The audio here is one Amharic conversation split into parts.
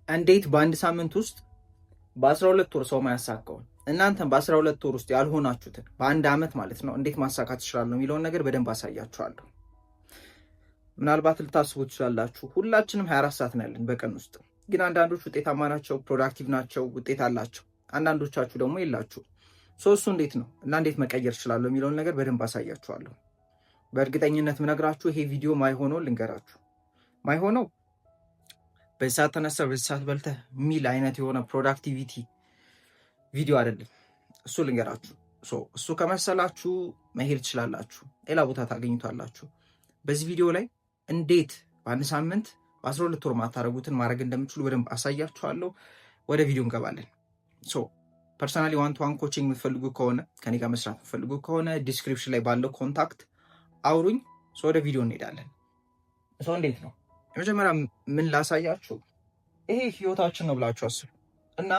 እንዴት በአንድ ሳምንት ውስጥ በ12 ወር ሰው ማያሳካውን እናንተም በ12 ወር ውስጥ ያልሆናችሁትን በአንድ ዓመት ማለት ነው እንዴት ማሳካት ትችላለህ የሚለውን ነገር በደንብ አሳያችኋለሁ። ምናልባት ልታስቡ ትችላላችሁ ሁላችንም 24 ሰዓት ነው ያለን በቀን ውስጥ። ግን አንዳንዶች ውጤታማ ናቸው፣ ፕሮዳክቲቭ ናቸው፣ ውጤት አላቸው። አንዳንዶቻችሁ ደግሞ የላችሁ። እሱ እንዴት ነው እና እንዴት መቀየር እችላለሁ የሚለውን ነገር በደንብ አሳያችኋለሁ። በእርግጠኝነት ምነግራችሁ ይሄ ቪዲዮ ማይሆነው ልንገራችሁ። ማይሆነው በዚህ ሰዓት ተነሳ በዚህ ሰዓት በልተህ የሚል አይነት የሆነ ፕሮዳክቲቪቲ ቪዲዮ አይደለም። እሱ ልንገራችሁ። እሱ ከመሰላችሁ መሄድ ትችላላችሁ፣ ሌላ ቦታ ታገኙታላችሁ። በዚህ ቪዲዮ ላይ እንዴት በአንድ ሳምንት በ12 ወር ማታረጉትን ማድረግ እንደምችሉ በደንብ አሳያችኋለሁ። ወደ ቪዲዮ እንገባለን። ፐርሰናሊ ዋን ቱ ዋን ኮቺንግ የምትፈልጉ ከሆነ ከኔ ጋር መስራት የምትፈልጉ ከሆነ ዲስክሪፕሽን ላይ ባለው ኮንታክት አውሩኝ። ወደ ቪዲዮ እንሄዳለን። እንዴት ነው የመጀመሪያ ምን ላሳያችሁ። ይሄ ህይወታችን ነው ብላችሁ አስቡ እና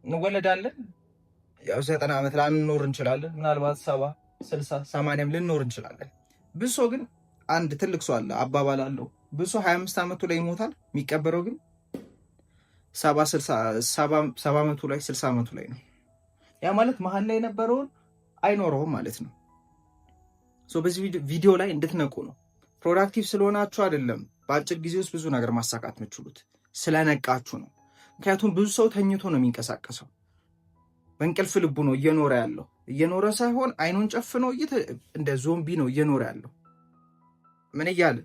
እንወለዳለን። ያው 90 ዓመት ላንኖር እንችላለን። ምናልባት 70 60 80 ልንኖር እንችላለን። ብዙ ሰው ግን አንድ ትልቅ ሰው አለ፣ አባባል አለው። ብዙ ሰው 25 ዓመቱ ላይ ይሞታል፣ የሚቀበረው ግን 70 ዓመቱ ላይ 60 ዓመቱ ላይ ነው። ያ ማለት መሀል ላይ የነበረውን አይኖረውም ማለት ነው። በዚህ ቪዲዮ ላይ እንድትነቁ ነው። ፕሮዳክቲቭ ስለሆናችሁ አይደለም በአጭር ጊዜ ውስጥ ብዙ ነገር ማሳካት የምትችሉት፣ ስለነቃችሁ ነው። ምክንያቱም ብዙ ሰው ተኝቶ ነው የሚንቀሳቀሰው፣ በእንቅልፍ ልቡ ነው እየኖረ ያለው። እየኖረ ሳይሆን አይኑን ጨፍኖ እንደ ዞምቢ ነው እየኖረ ያለው። ምን እያለ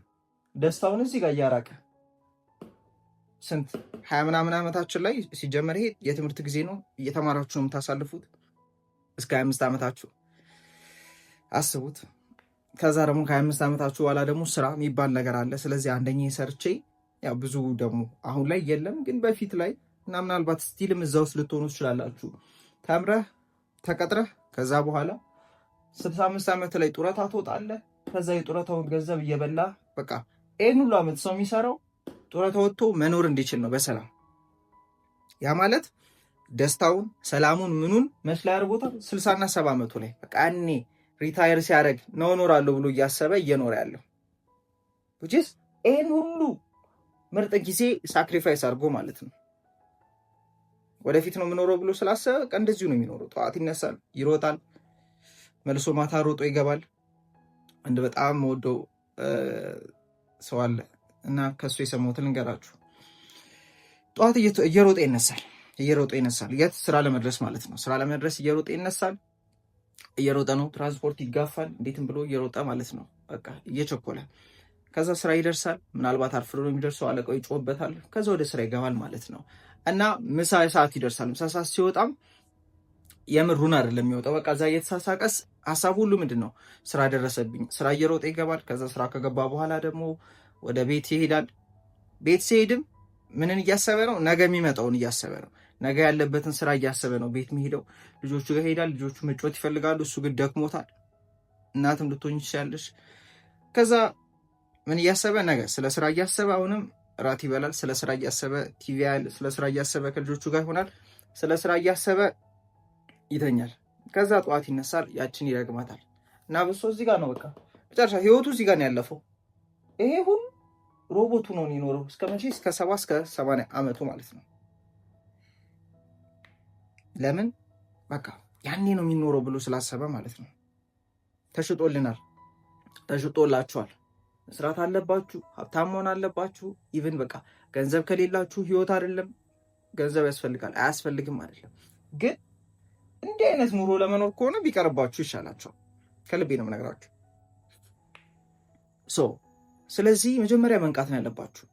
ደስታውን እዚህ ጋር እያራቀ ስንት 20 ምናምን ዓመታችን ላይ ሲጀመር ይሄ የትምህርት ጊዜ ነው፣ እየተማራችሁ ነው የምታሳልፉት እስከ 25 ዓመታችሁ አስቡት። ከዛ ደግሞ ከ25 ዓመታችሁ በኋላ ደግሞ ስራ የሚባል ነገር አለ። ስለዚህ አንደኛ ሰርቼ ያው ብዙ ደግሞ አሁን ላይ የለም ግን በፊት ላይ እና ምናልባት ስቲልም እዛ ውስጥ ልትሆኑ ትችላላችሁ። ተምረህ ተቀጥረህ ከዛ በኋላ 65 ዓመት ላይ ጡረታ ትወጣለህ። ከዛ የጡረታውን ገንዘብ እየበላ በቃ ይህን ሁሉ ዓመት ሰው የሚሰራው ጡረታ ወጥቶ መኖር እንዲችል ነው በሰላም። ያ ማለት ደስታውን ሰላሙን ምኑን መስላ ያርቦታል 60 እና 70 ዓመቱ ላይ በቃ ያኔ ሪታየር ሲያደርግ ነው እኖራለሁ ብሎ እያሰበ እየኖረ ያለው ውጭስ ይህን ሁሉ ምርጥ ጊዜ ሳክሪፋይስ አድርጎ ማለት ነው። ወደፊት ነው የምኖረው ብሎ ስላሰበ በቃ እንደዚሁ ነው የሚኖረው። ጠዋት ይነሳል፣ ይሮጣል፣ መልሶ ማታ ሮጦ ይገባል። አንድ በጣም ወደው ሰው አለ እና ከሱ የሰማሁትን ልንገራችሁ። ጠዋት እየሮጠ ይነሳል፣ የት ስራ ለመድረስ ማለት ነው። ስራ ለመድረስ እየሮጠ ይነሳል። እየሮጠ ነው፣ ትራንስፖርት ይጋፋል፣ እንዴትም ብሎ እየሮጠ ማለት ነው። በቃ እየቸኮለ ከዛ ስራ ይደርሳል። ምናልባት አርፍዶ ነው የሚደርሰው፣ አለቃው ይጮህበታል። ከዛ ወደ ስራ ይገባል ማለት ነው። እና ምሳ ሰዓት ይደርሳል። ምሳ ሰዓት ሲወጣም የምሩን አይደለም የሚወጣው። በቃ እዛ እየተሳሳቀስ ሀሳቡ ሁሉ ምንድን ነው? ስራ ደረሰብኝ። ስራ እየሮጠ ይገባል። ከዛ ስራ ከገባ በኋላ ደግሞ ወደ ቤት ይሄዳል። ቤት ሲሄድም ምንን እያሰበ ነው? ነገ የሚመጣውን እያሰበ ነው። ነገ ያለበትን ስራ እያሰበ ነው ቤት የሚሄደው። ልጆቹ ጋር ይሄዳል። ልጆቹ መጫወት ይፈልጋሉ። እሱ ግን ደክሞታል። እናትም ልትሆኝ ትችላለች። ከዛ ምን እያሰበ? ነገ ስለ ስራ እያሰበ አሁንም ራት ይበላል። ስለ ስራ እያሰበ ቲቪ ያያል። ስለ ስራ እያሰበ ከልጆቹ ጋር ይሆናል። ስለ ስራ እያሰበ ይተኛል። ከዛ ጠዋት ይነሳል፣ ያችን ይረግማታል። እና ብሶ እዚህ ጋር ነው በቃ መጨረሻ ህይወቱ እዚህ ጋር ነው ያለፈው። ይሄ ሁሉ ሮቦቱ ነው የሚኖረው እስከ መቼ? እስከ 70 እስከ 80 ዓመቱ ማለት ነው። ለምን? በቃ ያኔ ነው የሚኖረው ብሎ ስላሰበ ማለት ነው። ተሽጦልናል፣ ተሽጦላችኋል። መስራት አለባችሁ፣ ሀብታም መሆን አለባችሁ። ኢቭን በቃ ገንዘብ ከሌላችሁ ህይወት አይደለም። ገንዘብ ያስፈልጋል አያስፈልግም አይደለም፣ ግን እንዲህ አይነት ኑሮ ለመኖር ከሆነ ቢቀርባችሁ ይሻላችኋል። ከልቤ ነው የምነግራችሁ። ስለዚህ መጀመሪያ መንቃት ነው ያለባችሁ።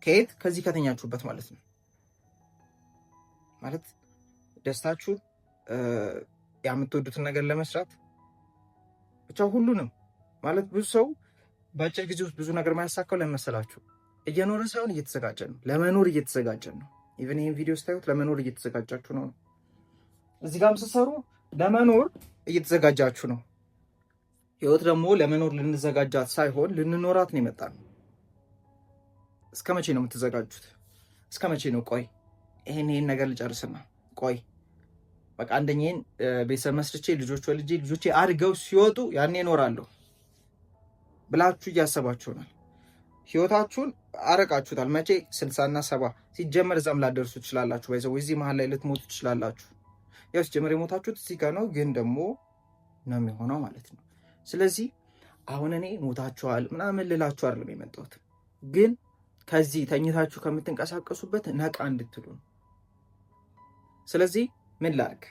ከየት? ከዚህ ከተኛችሁበት ማለት ነው። ማለት ደስታችሁን የምትወዱትን ነገር ለመስራት ብቻ ሁሉንም ማለት ብዙ ሰው በአጭር ጊዜ ውስጥ ብዙ ነገር ማያሳካው ለመሰላችሁ እየኖረ ሳይሆን እየተዘጋጀ ነው። ለመኖር እየተዘጋጀ ነው። ኢቭን ይህን ቪዲዮ ስታዩት ለመኖር እየተዘጋጃችሁ ነው። እዚህ ጋርም ስትሰሩ ለመኖር እየተዘጋጃችሁ ነው። ህይወት ደግሞ ለመኖር ልንዘጋጃት ሳይሆን ልንኖራት ነው የመጣነው። እስከ መቼ ነው የምትዘጋጁት? እስከ መቼ ነው? ቆይ ይሄን ነገር ልጨርስና ቆይ በቃ አንደኛዬን ቤተሰብ መስርቼ ልጆች ወልጄ ልጆቼ አድገው ሲወጡ ያኔ እኖራለሁ ብላችሁ እያሰባችሁ ይሆናል። ህይወታችሁን አረቃችሁታል። መቼ 60 እና 70 ሲጀመር እዛም ላደርሱ ትችላላችሁ። ባይዘው እዚህ መሀል ላይ ልትሞቱ ትችላላችሁ። ያው ሲጀመር የሞታችሁት እዚህ ጋር ነው፣ ግን ደግሞ ነው የሚሆነው ማለት ነው። ስለዚህ አሁን እኔ ሞታችኋል ምናምን ልላችሁ አይደለም የመጣሁት፣ ግን ከዚህ ተኝታችሁ ከምትንቀሳቀሱበት ነቃ እንድትሉ ነው። ስለዚህ ምን ላርግ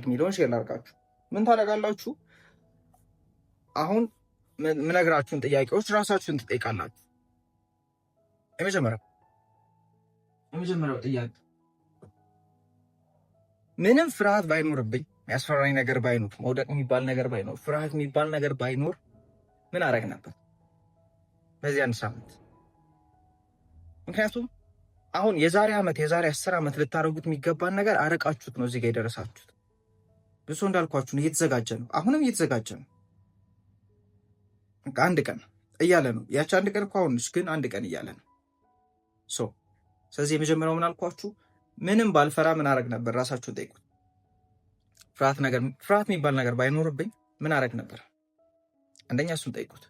የሚለውን ሼር ላርጋችሁ። ምን ታደርጋላችሁ? አሁን ምነግራችሁን ጥያቄዎች ራሳችሁን ትጠይቃላችሁ። የመጀመሪያው ጥያቄ ምንም ፍርሃት ባይኖርብኝ፣ ያስፈራኝ ነገር ባይኖር፣ መውደቅ የሚባል ነገር ባይኖር፣ ፍርሃት የሚባል ነገር ባይኖር ምን አረግ ነበር በዚህ አንድ ሳምንት? ምክንያቱም አሁን የዛሬ 10 ዓመት ልታደርጉት የሚገባን ነገር አረቃችሁት ነው እዚህ ጋር የደረሳችሁት። ብዙ እንዳልኳችሁ ነው፣ እየተዘጋጀ ነው። አሁንም እየተዘጋጀ ነው። አንድ ቀን እያለ ነው። ያቺ አንድ ቀን እኮ አሁንሽ፣ ግን አንድ ቀን እያለ ነው። ስለዚህ የመጀመሪያው ምን አልኳችሁ? ምንም ባልፈራ ምን አረግ ነበር? ራሳችሁን ጠይቁት። ፍርሃት የሚባል ነገር ባይኖርብኝ ምን አረግ ነበር? አንደኛ እሱን ጠይቁት።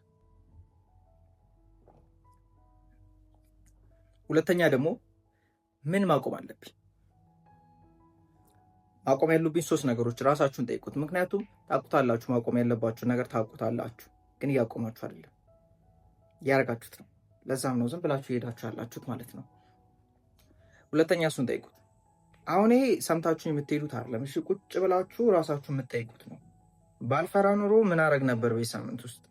ሁለተኛ ደግሞ ምን ማቆም አለብኝ? ማቆም ያሉብኝ 3 ነገሮች ራሳችሁን ጠይቁት። ምክንያቱም ታውቁታላችሁ፣ ማቆም ያለባችሁ ነገር ታውቁታላችሁ፣ ግን እያቆማችሁ አይደለም፣ እያረጋችሁት ነው። ለዛም ነው ዝም ብላችሁ እየሄዳችሁ ያላችሁት ማለት ነው። ሁለተኛ እሱን ጠይቁት። አሁን ይሄ ሰምታችሁ የምትሄዱት አይደለም። እሺ ቁጭ ብላችሁ ራሳችሁ የምትጠይቁት ነው። ባልፈራ ኑሮ ምን አረግ ነበር በዚህ ሳምንት ውስጥ?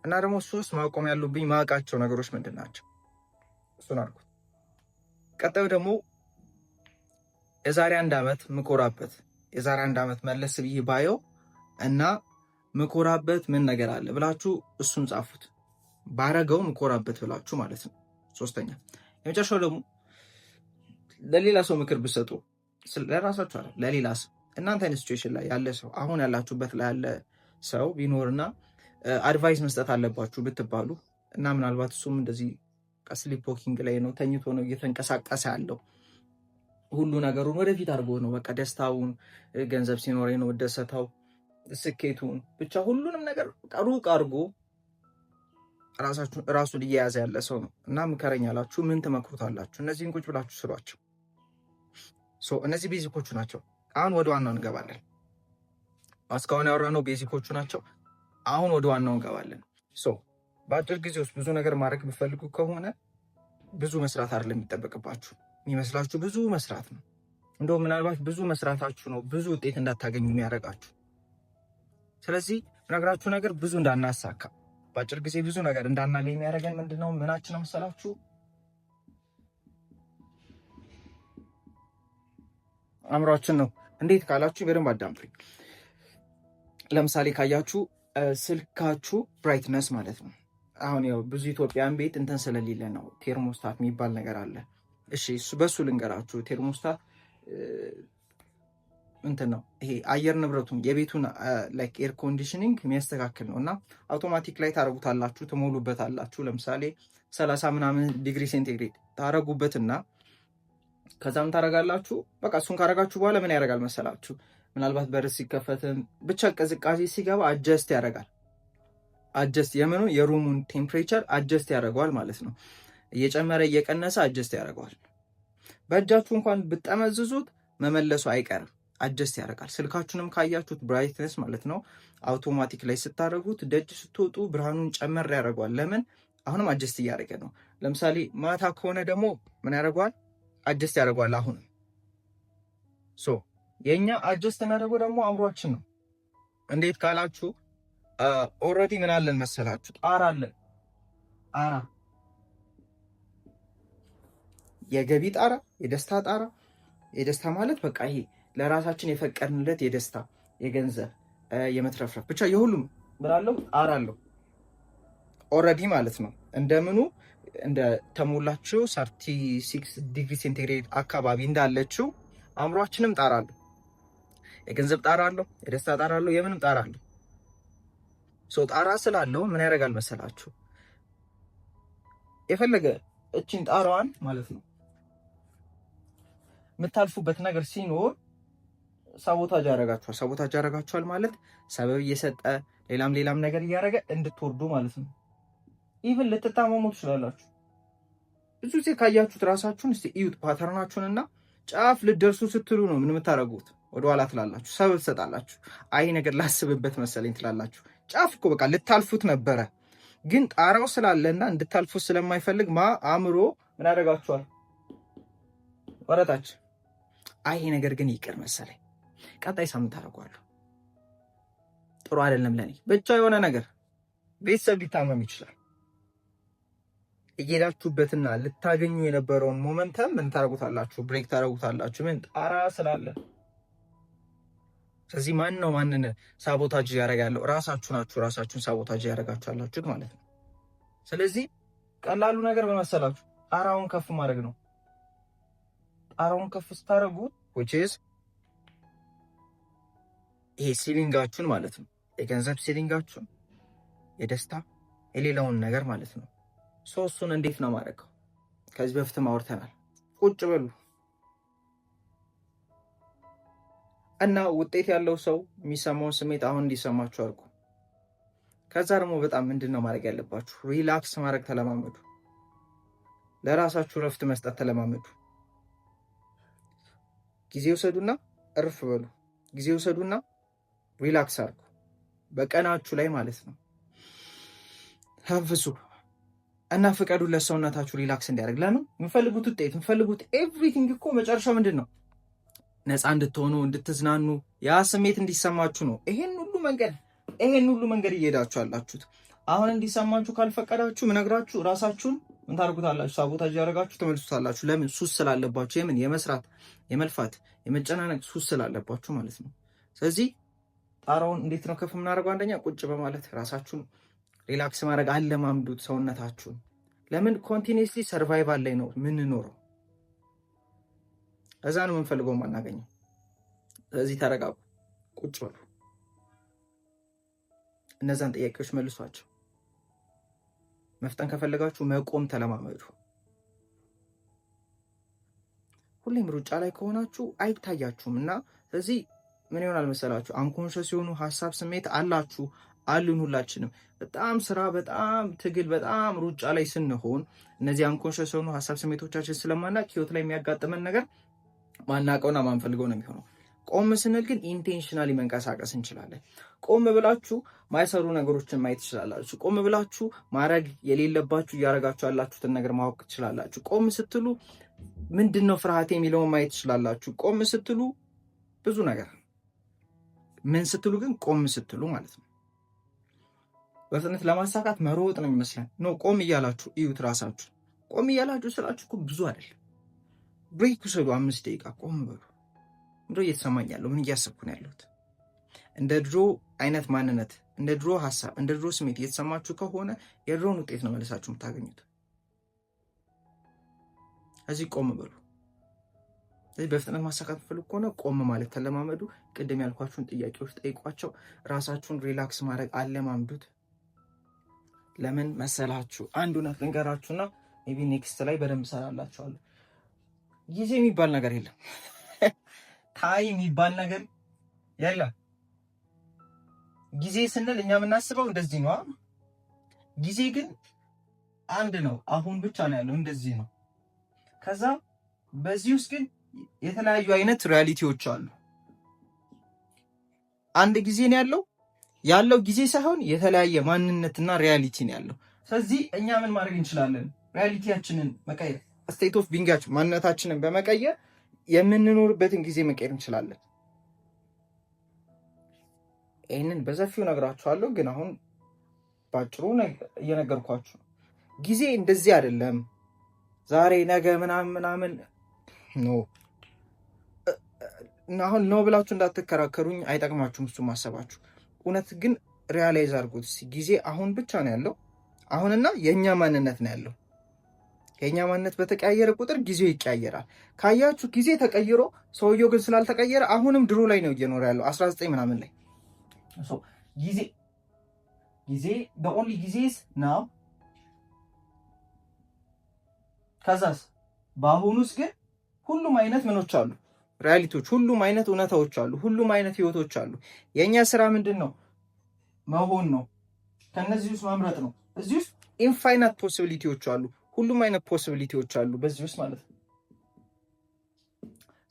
እና ደግሞ 3 ማቆም ያሉብኝ ማውቃቸው ነገሮች ምንድን ናቸው? እሱን አልኩት። ቀጣዩ ደግሞ የዛሬ 1 ዓመት ምኮራበት፣ የዛሬ 1 ዓመት መለስ ብዬ ባየው እና ምኮራበት ምን ነገር አለ ብላችሁ እሱን ጻፉት። ባረገው ምኮራበት ብላችሁ ማለት ነው። ሶስተኛ የመጨረሻው ደግሞ ለሌላ ሰው ምክር ብትሰጡ፣ ለራሳችሁ አይደል፣ ለሌላ ሰው እናንተ አይነት ሲቹዌሽን ላይ ያለ ሰው፣ አሁን ያላችሁበት ላይ ያለ ሰው ቢኖርና አድቫይስ መስጠት አለባችሁ ብትባሉ እና ምናልባት እሱም እንደዚህ ስሊፕ ዎኪንግ ላይ ነው፣ ተኝቶ ነው እየተንቀሳቀሰ ያለው፣ ሁሉ ነገሩን ወደፊት አድርጎ ነው፣ በቃ ደስታውን ገንዘብ ሲኖረኝ ነው ደሰታው፣ ስኬቱን ብቻ ሁሉንም ነገር ሩቅ አድርጎ ራሱን እየያዘ ያለ ሰው ነው እና ምከረኝ አላችሁ፣ ምን ትመክሩታላችሁ? እነዚህን ቁጭ ብላችሁ ስሯቸው። እነዚህ ቤዚኮቹ ናቸው። አሁን ወደ ዋናው እንገባለን። እስካሁን ያወራነው ቤዚኮቹ ናቸው። አሁን ወደ ዋናው እንገባለን። በአጭር ጊዜ ውስጥ ብዙ ነገር ማድረግ ብፈልጉ ከሆነ ብዙ መስራት አይደለም የሚጠበቅባችሁ። የሚመስላችሁ ብዙ መስራት ነው። እንደውም ምናልባት ብዙ መስራታችሁ ነው ብዙ ውጤት እንዳታገኙ የሚያደርጋችሁ። ስለዚህ ነገራችሁ ነገር ብዙ እንዳናሳካ፣ በአጭር ጊዜ ብዙ ነገር እንዳናገኝ የሚያደርገን ምንድነው? ምናችን ነው መሰላችሁ? አእምሯችን ነው። እንዴት ካላችሁ በደንብ አዳምጡኝ። ለምሳሌ ካያችሁ ስልካችሁ ብራይትነስ ማለት ነው። አሁን ያው ብዙ ኢትዮጵያን ቤት እንትን ስለሌለ ነው ቴርሞስታት የሚባል ነገር አለ። እሺ በሱ ልንገራችሁ። ቴርሞስታት እንትን ነው ይሄ አየር ንብረቱን የቤቱን ላይክ ኤር ኮንዲሽኒንግ የሚያስተካክል ነው እና አውቶማቲክ ላይ ታረጉታላችሁ፣ ትሞሉበታላችሁ። ለምሳሌ 30 ምናምን ዲግሪ ሴንቲግሬድ ታረጉበትና ከዛም ታረጋላችሁ። በቃ እሱን ካረጋችሁ በኋላ ምን ያደርጋል መሰላችሁ? ምናልባት በር ሲከፈትም ብቻ ቅዝቃዜ ሲገባ አጀስት ያደርጋል። አጀስት የሩሙን ቴምፕሬቸር አጀስት ያደርገዋል ማለት ነው። እየጨመረ እየቀነሰ አጀስት ያደርገዋል። በእጃችሁ እንኳን ብጠመዝዙት መመለሱ አይቀርም፣ አጀስት ያደርጋል። ስልካችሁንም ካያችሁት ብራይትነስ ማለት ነው አውቶማቲክ ላይ ስታደርጉት ደጅ ስትወጡ ብርሃኑን ጨመር ያደርገዋል። ለምን? አሁንም አጀስት እያደረገ ነው። ለምሳሌ ማታ ከሆነ ደግሞ ምን ያደርገዋል? አጀስት ያደርገዋል። አሁንም የኛ አጀስት እናደርገው ደግሞ አእምሯችን ነው። እንዴት ካላችሁ ኦልሬዲ ምን አለን መሰላችሁ? ጣራ አለን። ጣራ፣ የገቢ ጣራ፣ የደስታ ጣራ። የደስታ ማለት በቃ ይሄ ለራሳችን የፈቀድንለት የደስታ የገንዘብ የመትረፍረፍ ብቻ የሁሉም ብራለው ጣራ አለው ኦልሬዲ ማለት ነው። እንደምኑ እንደ ተሞላችሁ 36 ዲግሪ ሴንቲግሬድ አካባቢ እንዳለችው አእምሯችንም ጣራ አለው። የገንዘብ ጣራ አለው፣ የደስታ ጣራ አለው፣ የምንም ጣራ አለው። ጣራ ስላለው ምን ያደርጋል መሰላችሁ? የፈለገ እቺን ጣራዋን ማለት ነው የምታልፉበት ነገር ሲኖር ሳቦታጅ ያደርጋችኋል። ሳቦታጅ ያደርጋችኋል ማለት ሰበብ እየሰጠ ሌላም ነገር እያደረገ እንድትወርዱ ማለት ነው። ኢቭን ልትታመሙ ትችላላችሁ። ብዙ ጊዜ ካያችሁት ራሳችሁን እስቲ እዩት ፓተርናችሁንና ጫፍ ልደርሱ ስትሉ ነው ምን የምታደርጉት? ወደኋላ ትላላችሁ፣ ሰበብ ትሰጣላችሁ። አይ ነገር ላስብበት መሰለኝ ትላላችሁ። ጫፍ እኮ በቃ ልታልፉት ነበረ፣ ግን ጣራው ስላለና እንድታልፉት ስለማይፈልግ አእምሮ ምን አደርጋችኋል? ወረታች። አይ ነገር ግን ይቅር መሰለኝ፣ ቀጣይ ሳምንት አደርገዋለሁ፣ ጥሩ አይደለም ለኔ ብቻ የሆነ ነገር ቤተሰብ ሊታመም ይችላል። እየሄዳችሁበትና ልታገኙ የነበረውን ሞመንተም ምን ታደርጉታላችሁ? ብሬክ ታደርጉታላችሁ። ምን ጣራ ስላለ። ስለዚህ ማን ነው ማንን ሳቦታጅ ያደርጋለው? ራሳችሁ ናችሁ ራሳችሁን ሳቦታጅ ያደርጋችኋላችሁት ማለት ነው። ስለዚህ ቀላሉ ነገር በመሰላችሁ ጣራውን ከፍ ማድረግ ነው። ጣራውን ከፍ ስታደርጉት which is ይሄ ሲሊንጋችሁን ማለት ነው። የገንዘብ ሲሊንጋችሁን፣ የደስታ የሌላውን ነገር ማለት ነው። እሱን እንዴት ነው ማድረገው? ከዚህ በፊትም አውርተናል። ቁጭ በሉ እና ውጤት ያለው ሰው የሚሰማውን ስሜት አሁን እንዲሰማችሁ አድርጉ። ከዛ ደግሞ በጣም ምንድነው ማድረግ ያለባችሁ? ሪላክስ ማድረግ ተለማመዱ። ለራሳችሁ ረፍት መስጠት ተለማመዱ። ጊዜ ውሰዱና እርፍ በሉ። ጊዜ ውሰዱና ሪላክስ አድርጉ። በቀናችሁ ላይ ማለት ነው። ተንፍሱ እና ፍቀዱ ለሰውነታችሁ ሪላክስ እንዲያደርግ። ለምን? የምፈልጉት ውጤት የምፈልጉት ኤቭሪቲንግ እኮ መጨረሻው ምንድን ነው? ነፃ እንድትሆኑ እንድትዝናኑ፣ ያ ስሜት እንዲሰማችሁ ነው። ይሄን ሁሉ መንገድ እየሄዳችሁ አላችሁት። አሁን እንዲሰማችሁ ካልፈቀዳችሁ ምነግራችሁ ራሳችሁን ምን ታደርጉታላችሁ? ሳቦታጅ ያደርጋችሁ ተመልሱታላችሁ። ለምን? ሱስ ስላለባችሁ። የምን? የመስራት የመልፋት የመጨናነቅ ሱስ ስላለባችሁ ማለት ነው። ስለዚህ ጣራውን እንዴት ነው ከፍ የምናደርገው? አንደኛ ቁጭ በማለት ራሳችሁን ሪላክስ ማድረግ አለማምዱት ሰውነታችሁን። ለምን? ኮንቲኒየስሊ ሰርቫይቫል ላይ ነው የምንኖረው። እዛ ነው የምንፈልገው ማናገኘው። ስለዚህ ተረጋጉ፣ ቁጭ በሉ፣ እነዛን ጥያቄዎች መልሷቸው። መፍጠን ከፈለጋችሁ መቆም ተለማመዱ። ሁሌም ሩጫ ላይ ከሆናችሁ አይታያችሁም እና ስለዚህ ምን ይሆናል መሰላችሁ? አንኮንሸስ የሆኑ ሀሳብ ስሜት አላችሁ አሉን ሁላችንም። በጣም ስራ፣ በጣም ትግል፣ በጣም ሩጫ ላይ ስንሆን እነዚህ አንኮንሸስ የሆኑ ሀሳብ ስሜቶቻችን ስለማናቅ ህይወት ላይ የሚያጋጥመን ነገር ማናቀውና ማንፈልገው ነው የሚሆነው። ቆም ስንል ግን ኢንቴንሽናሊ መንቀሳቀስ እንችላለን። ቆም ብላችሁ ማይሰሩ ነገሮችን ማየት ትችላላችሁ። ቆም ብላችሁ ማድረግ የሌለባችሁ እያደረጋችሁ ያላችሁትን ነገር ማወቅ ትችላላችሁ። ቆም ስትሉ ምንድነው ፍርሃት የሚለውን ማየት ትችላላችሁ። ቆም ስትሉ ብዙ ነገር ምን ስትሉ ግን ቆም ስትሉ ማለት ነው። በፍጥነት ለማሳካት መሮጥ ነው የሚመስለን። ኖ ቆም እያላችሁ እዩት ራሳችሁ። ቆም እያላችሁ ስላችሁ እኮ ብዙ አይደለም። ብሬክ ውሰዱ፣ 5 ደቂቃ ቆም በሉ። ምንድነው እየተሰማኝ ያለው? ምን እያሰብኩ ነው ያለሁት? እንደ ድሮ አይነት ማንነት፣ እንደ ድሮ ሀሳብ፣ እንደ ድሮ ስሜት እየተሰማችሁ ከሆነ የድሮውን ውጤት ነው መልሳችሁ የምታገኙት። እዚህ ቆም በሉ። ስለዚህ በፍጥነት ማሳካት ፈልጉ ከሆነ ቆም ማለት ተለማመዱ። ቅድም ያልኳችሁን ጥያቄዎች ጠይቋቸው። ራሳችሁን ሪላክስ ማድረግ አለማምዱት። ለምን መሰላችሁ? አንድ እውነት ልንገራችሁና ሜይ ቢ ኔክስት ላይ በደንብ ሰራላችኋለሁ። ጊዜ የሚባል ነገር የለም። ታይም የሚባል ነገር የለም። ጊዜ ስንል እኛ የምናስበው እንደዚህ ነው። ጊዜ ግን አንድ ነው። አሁን ብቻ ነው ያለው፣ እንደዚህ ነው። ከዛ በዚህ ውስጥ ግን የተለያዩ አይነት ሪያሊቲዎች አሉ። አንድ ጊዜ ነው ያለው ጊዜ ሳይሆን የተለያየ ማንነትና ሪያሊቲ ነው ያለው። ስለዚህ እኛ ምን ማድረግ እንችላለን? ሪያሊቲያችንን መቀየር፣ ስቴት ኦፍ ቢንጋችን ማንነታችንን በመቀየር የምንኖርበትን ጊዜ መቀየር እንችላለን። ይህንን በሰፊው ነግራችኋለሁ፣ ግን አሁን ባጭሩ እየነገርኳችሁ ነው። ጊዜ እንደዚህ አይደለም፣ ዛሬ ነገ ምናምን ኖ። አሁን ነው ብላችሁ እንዳትከራከሩኝ፣ አይጠቅማችሁም እሱ ማሰባችሁ። እውነት ግን ሪያላይዝ አድርጉት። ጊዜ አሁን ብቻ ነው ያለው፣ አሁንና የእኛ ማንነት ነው ያለው። የእኛ ማንነት በተቀያየረ ቁጥር ጊዜው ይቀያየራል። ካያችሁ ጊዜ ተቀይሮ ሰውየው ግን ስላልተቀየረ አሁንም ድሮ ላይ ነው እየኖረ ያለው 19 ምናምን ላይ። ጊዜ the only ጊዜስ ነው። ከዛስ በአሁኑስ ግን ሁሉም አይነት ምኖች አሉ፣ ሪያሊቲዎች፣ ሁሉም አይነት እውነታዎች አሉ፣ ሁሉም አይነት ህይወቶች አሉ። የእኛ ስራ ምንድን ነው? መሆን ነው። ከነዚህ ውስጥ መምረጥ ነው። እዚህ ውስጥ ኢንፋይናት ፖሲቢሊቲዎች አሉ። ሁሉም አይነት ፖሲቢሊቲዎች አሉ በዚህ ውስጥ ማለት ነው።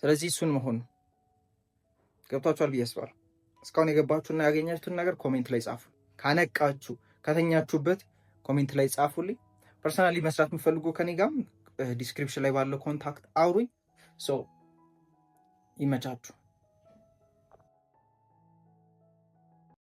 ስለዚህ እሱን መሆን ገብቷችኋል ብዬ አስባለሁ። እስካሁን የገባችሁና ያገኛችሁትን ነገር ኮሜንት ላይ ጻፉ። ካነቃችሁ ከተኛችሁበት ኮሜንት ላይ ጻፉልኝ። ፐርሰናሊ መስራት የምፈልጉ ከኔ ጋርም ዲስክሪፕሽን ላይ ባለው ኮንታክት አውሩኝ። ይመቻችሁ።